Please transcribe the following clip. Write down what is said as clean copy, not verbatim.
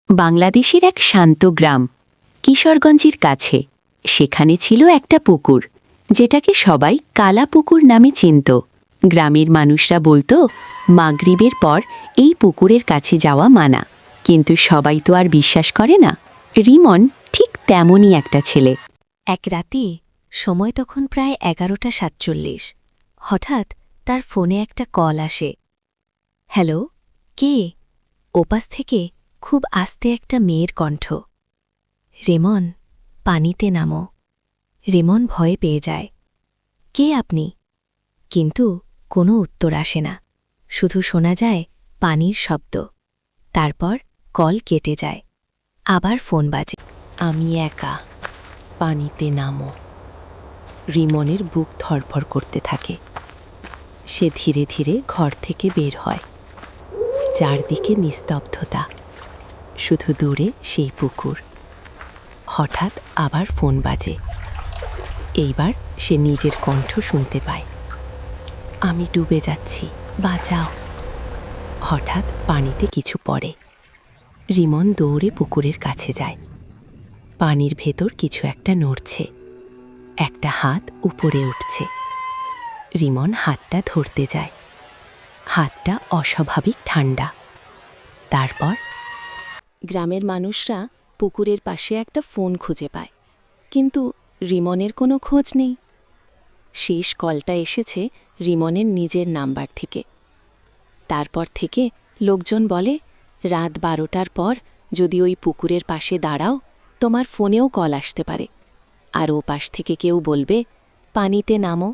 বাংলাদেশের এক শান্ত গ্রাম কিশোরগঞ্জের কাছে। সেখানে ছিল একটা পুকুর, যেটাকে সবাই কালা পুকুর নামে চিনত। গ্রামের মানুষরা বলতো মাগরিবের পর এই পুকুরের কাছে যাওয়া মানা। কিন্তু সবাই তো আর বিশ্বাস করে না। রিমন ঠিক তেমনই একটা ছেলে। এক রাতে সময় তখন প্রায় 11:47। হঠাৎ তার ফোনে একটা কল আসে। হ্যালো, কে? ওপাশ থেকে খুব আস্তে একটা মেয়ের কণ্ঠ। রেমন, পানিতে নামো। রেমন ভয়ে পেয়ে যায়। কে আপনি? কিন্তু কোনো উত্তর আসে না, শুধু শোনা যায় পানির শব্দ। তারপর কল কেটে যায়। আবার ফোন বাজে। আমি একা, পানিতে নামো। রিমনের বুক ধড়ফড় করতে থাকে। সে ধীরে ধীরে ঘর থেকে বের হয়। চারদিকে নিস্তব্ধতা, শুধু দূরে সেই পুকুর। হঠাৎ আবার ফোন বাজে। এইবার সে নিজের কণ্ঠ শুনতে পায়। আমি ডুবে যাচ্ছি, বাঁচাও। হঠাৎ পানিতে কিছু পড়ে। রিমন দৌড়ে পুকুরের কাছে যায়। পানির ভেতর কিছু একটা নড়ছে। একটা হাত উপরে উঠছে। রিমন হাতটা ধরতে যায়। হাতটা অস্বাভাবিক ঠান্ডা। তারপর গ্রামের মানুষরা পুকুরের পাশে একটা ফোন খুঁজে পায়, কিন্তু রিমনের কোনো খোঁজ নেই। শেষ কলটা এসেছে রিমনের নিজের নাম্বার থেকে। তারপর থেকে লোকজন বলে, রাত 12টার পর যদি ওই পুকুরের পাশে দাঁড়াও, তোমার ফোনেও কল আসতে পারে। আর ও পাশ থেকে কেউ বলবে, পানিতে নামো।